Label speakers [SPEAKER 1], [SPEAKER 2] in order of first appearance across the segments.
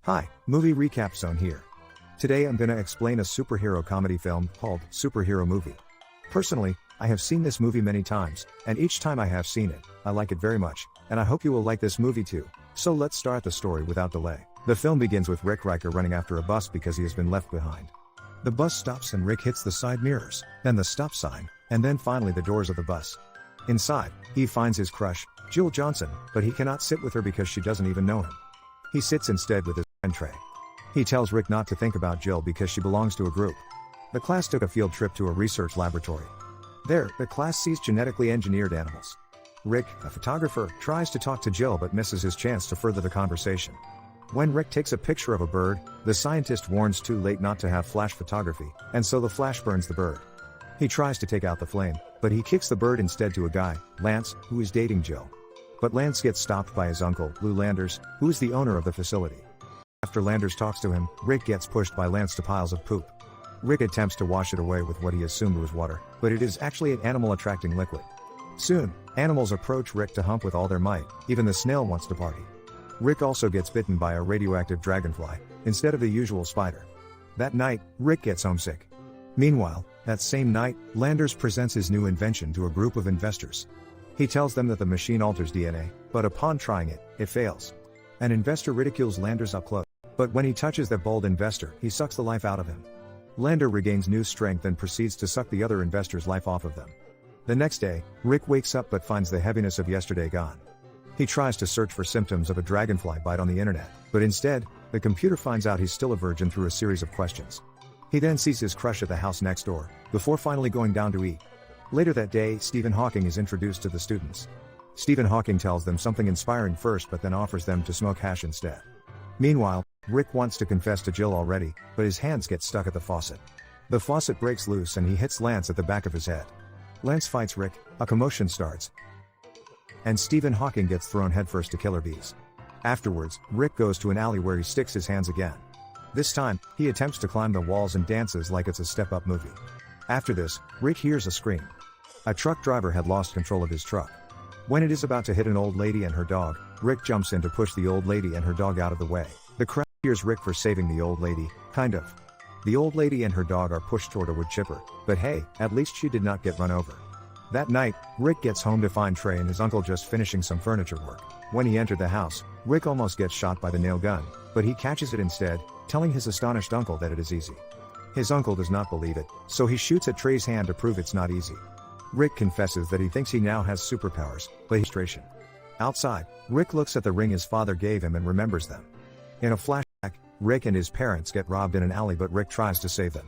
[SPEAKER 1] Hi, movie recap zone here. Today I'm gonna explain a superhero comedy film called Superhero Movie. Personally, I have seen this movie many times, and each time I have seen it, I like it very much, and I hope you will like this movie too. So let's start the story without delay. The film begins with Rick Riker running after a bus because he has been left behind. The bus stops and Rick hits the side mirrors, then the stop sign, and then finally the doors of the bus. Inside, he finds his crush, Jill Johnson, but he cannot sit with her because she doesn't even know him. He sits instead with his friend Trey. He tells Rick not to think about Jill because she belongs to a group. The class took a field trip to a research laboratory. There, the class sees genetically engineered animals. Rick, a photographer, tries to talk to Jill but misses his chance to further the conversation. When Rick takes a picture of a bird, the scientist warns too late not to have flash photography, and so the flash burns the bird. He tries to take out the flame, but he kicks the bird instead to a guy, Lance, who is dating Jill. But Lance gets stopped by his uncle, Lou Landers, who is the owner of the facility. After Landers talks to him, Rick gets pushed by Lance to piles of poop. Rick attempts to wash it away with what he assumed was water, but it is actually an animal-attracting liquid. Soon, animals approach Rick to hump with all their might, even the snail wants to party. Rick also gets bitten by a radioactive dragonfly, instead of the usual spider. That night, Rick gets homesick. Meanwhile, that same night, Landers presents his new invention to a group of investors. He tells them that the machine alters DNA, but upon trying it, it fails. An investor ridicules Landers up close, but when he touches that bold investor, he sucks the life out of him. Lander regains new strength and proceeds to suck the other investor's life off of them. The next day, Rick wakes up but finds the heaviness of yesterday gone. He tries to search for symptoms of a dragonfly bite on the internet, but instead, the computer finds out he's still a virgin through a series of questions. He then sees his crush at the house next door, before finally going down to eat. Later that day, Stephen Hawking is introduced to the students. Stephen Hawking tells them something inspiring first but then offers them to smoke hash instead. Meanwhile, Rick wants to confess to Jill already, but his hands get stuck at the faucet. The faucet breaks loose and he hits Lance at the back of his head. Lance fights Rick, a commotion starts, and Stephen Hawking gets thrown headfirst to killer bees. Afterwards, Rick goes to an alley where he sticks his hands again. This time, he attempts to climb the walls and dances like it's a step-up movie. After this, Rick hears a scream. A truck driver had lost control of his truck. When it is about to hit an old lady and her dog, Rick jumps in to push the old lady and her dog out of the way. The crowd cheers Rick for saving the old lady, kind of. The old lady and her dog are pushed toward a wood chipper, but hey, at least she did not get run over. That night, Rick gets home to find Trey and his uncle just finishing some furniture work. When he entered the house, Rick almost gets shot by the nail gun, but he catches it instead, telling his astonished uncle that it is easy. His uncle does not believe it, so he shoots at Trey's hand to prove it's not easy. Rick confesses that he thinks he now has superpowers, but he's frustration. Outside, Rick looks at the ring his father gave him and remembers them. In a flashback, Rick and his parents get robbed in an alley but Rick tries to save them.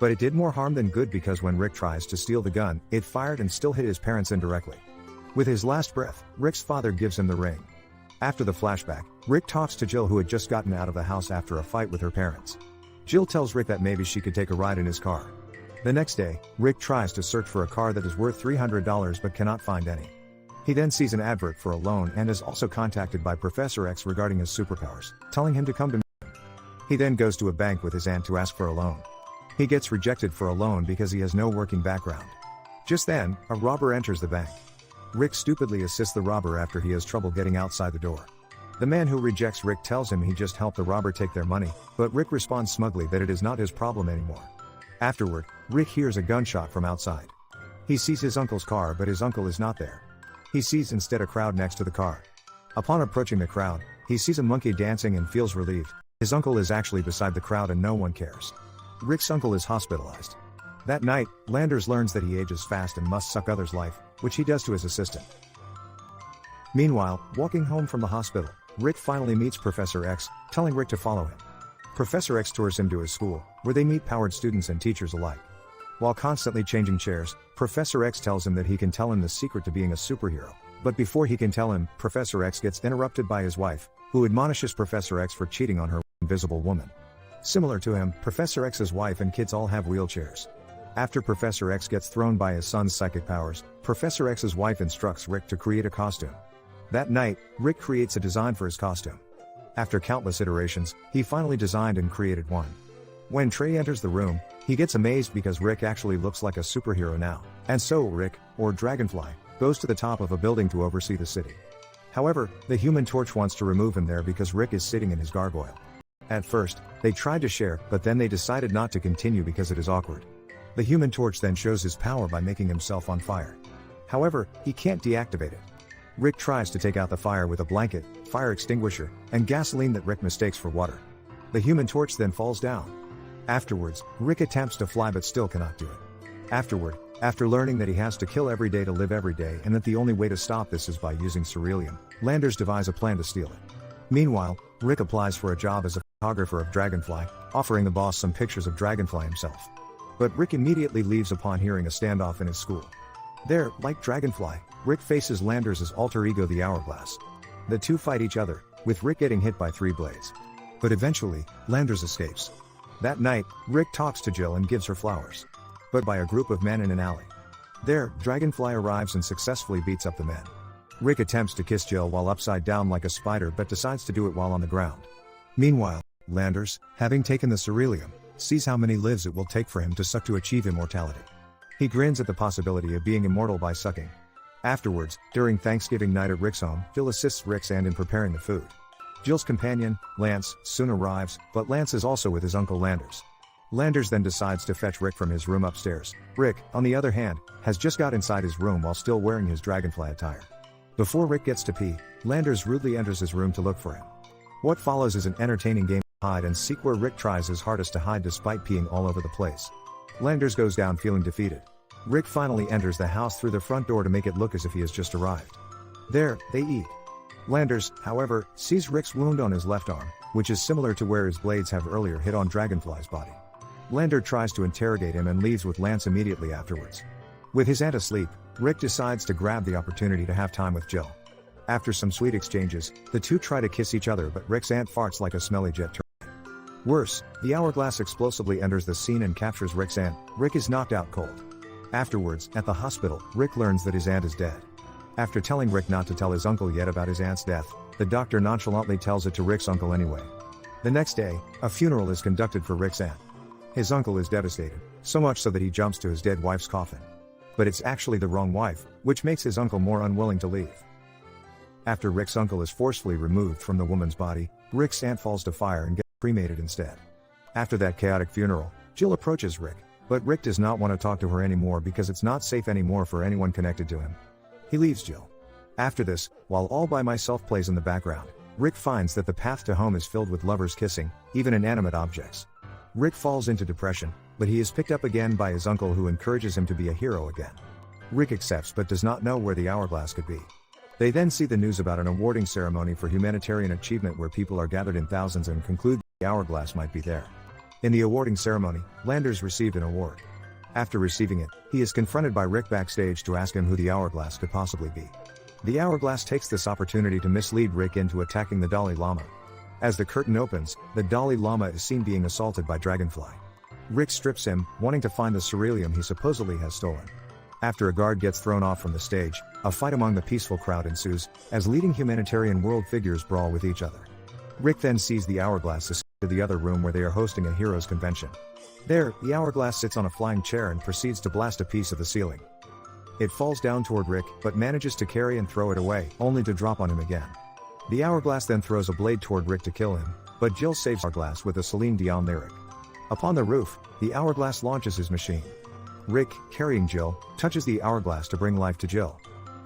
[SPEAKER 1] But it did more harm than good because when Rick tries to steal the gun, it fired and still hit his parents indirectly. With his last breath, Rick's father gives him the ring. After the flashback, Rick talks to Jill who had just gotten out of the house after a fight with her parents. Jill tells Rick that maybe she could take a ride in his car. The next day, Rick tries to search for a car that is worth $300 but cannot find any. He then sees an advert for a loan and is also contacted by Professor X regarding his superpowers, telling him to come to meet him. He then goes to a bank with his aunt to ask for a loan. He gets rejected for a loan because he has no working background. Just then, a robber enters the bank. Rick stupidly assists the robber after he has trouble getting outside the door. The man who rejects Rick tells him he just helped the robber take their money, but Rick responds smugly that it is not his problem anymore. Afterward, Rick hears a gunshot from outside. He sees his uncle's car but his uncle is not there. He sees instead a crowd next to the car. Upon approaching the crowd, he sees a monkey dancing and feels relieved. His uncle is actually beside the crowd and no one cares. Rick's uncle is hospitalized. That night, Landers learns that he ages fast and must suck others' life, which he does to his assistant. Meanwhile, walking home from the hospital, Rick finally meets Professor X, telling Rick to follow him. Professor X tours him to his school, where they meet powered students and teachers alike. While constantly changing chairs, Professor X tells him that he can tell him the secret to being a superhero. But before he can tell him, Professor X gets interrupted by his wife, who admonishes Professor X for cheating on her invisible woman. Similar to him, Professor X's wife and kids all have wheelchairs. After Professor X gets thrown by his son's psychic powers, Professor X's wife instructs Rick to create a costume. That night, Rick creates a design for his costume. After countless iterations, he finally designed and created one. When Trey enters the room, he gets amazed because Rick actually looks like a superhero now. And so Rick, or Dragonfly, goes to the top of a building to oversee the city. However, the Human Torch wants to remove him there because Rick is sitting in his gargoyle. At first, they tried to share, but then they decided not to continue because it is awkward. The Human Torch then shows his power by making himself on fire. However, he can't deactivate it. Rick tries to take out the fire with a blanket, fire extinguisher, and gasoline that Rick mistakes for water. The Human Torch then falls down. Afterwards, Rick attempts to fly but still cannot do it. After learning that he has to kill every day to live every day and that the only way to stop this is by using ceruleum, Landers devise a plan to steal it. Meanwhile, Rick applies for a job as a photographer of Dragonfly, offering the boss some pictures of Dragonfly himself. But Rick immediately leaves upon hearing a standoff in his school. There, like Dragonfly, Rick faces Landers' alter ego the Hourglass. The two fight each other, with Rick getting hit by 3 blades. But eventually, Landers escapes. That night, Rick talks to Jill and gives her flowers. But by a group of men in an alley. There, Dragonfly arrives and successfully beats up the men. Rick attempts to kiss Jill while upside down like a spider but decides to do it while on the ground. Meanwhile, Landers, having taken the ceruleum, sees how many lives it will take for him to suck to achieve immortality. He grins at the possibility of being immortal by sucking. Afterwards, during Thanksgiving night at Rick's home, Jill assists Rick's aunt in preparing the food. Jill's companion, Lance, soon arrives, but Lance is also with his uncle Landers. Landers then decides to fetch Rick from his room upstairs. Rick, on the other hand, has just got inside his room while still wearing his Dragonfly attire. Before Rick gets to pee, Landers rudely enters his room to look for him. What follows is an entertaining game of hide and seek where Rick tries his hardest to hide despite peeing all over the place. Landers goes down feeling defeated. Rick finally enters the house through the front door to make it look as if he has just arrived. There, they eat. Landers, however, sees Rick's wound on his left arm, which is similar to where his blades have earlier hit on Dragonfly's body. Landers tries to interrogate him and leaves with Lance immediately afterwards. With his aunt asleep, Rick decides to grab the opportunity to have time with Jill. After some sweet exchanges, the two try to kiss each other but Rick's aunt farts like a smelly jet turbine. Worse, the Hourglass explosively enters the scene and captures Rick's aunt. Rick is knocked out cold. Afterwards, at the hospital, Rick learns that his aunt is dead. After telling Rick not to tell his uncle yet about his aunt's death, the doctor nonchalantly tells it to Rick's uncle anyway. The next day, a funeral is conducted for Rick's aunt. His uncle is devastated, so much so that he jumps to his dead wife's coffin. But it's actually the wrong wife, which makes his uncle more unwilling to leave. After Rick's uncle is forcefully removed from the woman's body, Rick's aunt falls to fire and gets cremated instead. After that chaotic funeral, Jill approaches Rick, but Rick does not want to talk to her anymore because it's not safe anymore for anyone connected to him. He leaves Jill. After this, while All By Myself plays in the background, Rick finds that the path to home is filled with lovers kissing, even inanimate objects. Rick falls into depression, but he is picked up again by his uncle who encourages him to be a hero again. Rick accepts but does not know where the Hourglass could be. They then see the news about an awarding ceremony for humanitarian achievement where people are gathered in thousands and conclude that the Hourglass might be there. In the awarding ceremony, Landers received an award. After receiving it, he is confronted by Rick backstage to ask him who the Hourglass could possibly be. The Hourglass takes this opportunity to mislead Rick into attacking the Dalai Lama. As the curtain opens, the Dalai Lama is seen being assaulted by Dragonfly. Rick strips him, wanting to find the ceruleum he supposedly has stolen. After a guard gets thrown off from the stage, a fight among the peaceful crowd ensues, as leading humanitarian world figures brawl with each other. Rick then sees the Hourglass escape to the other room where they are hosting a heroes convention. There, the Hourglass sits on a flying chair and proceeds to blast a piece of the ceiling. It falls down toward Rick, but manages to carry and throw it away, only to drop on him again. The Hourglass then throws a blade toward Rick to kill him, but Jill saves Hourglass with a Celine Dion lyric. Upon the roof, the Hourglass launches his machine. Rick, carrying Jill, touches the Hourglass to bring life to Jill.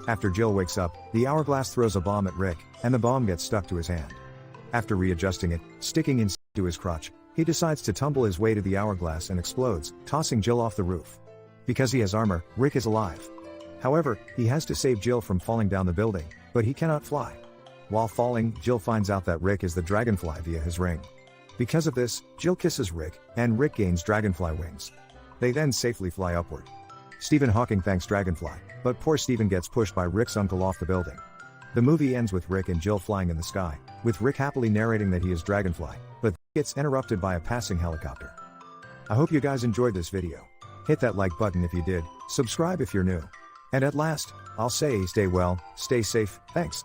[SPEAKER 1] After Jill wakes up, the Hourglass throws a bomb at Rick, and the bomb gets stuck to his hand. After readjusting it, sticking inside to his crotch, he decides to tumble his way to the Hourglass and explodes, tossing Jill off the roof. Because he has armor, Rick is alive. However, he has to save Jill from falling down the building, but he cannot fly. While falling, Jill finds out that Rick is the Dragonfly via his ring. Because of this, Jill kisses Rick, and Rick gains Dragonfly wings. They then safely fly upward. Stephen Hawking thanks Dragonfly, but poor Stephen gets pushed by Rick's uncle off the building. The movie ends with Rick and Jill flying in the sky, with Rick happily narrating that he is Dragonfly, but gets interrupted by a passing helicopter. I hope you guys enjoyed this video. Hit that like button if you did, subscribe if you're new. And at last, I'll say stay well, stay safe, thanks.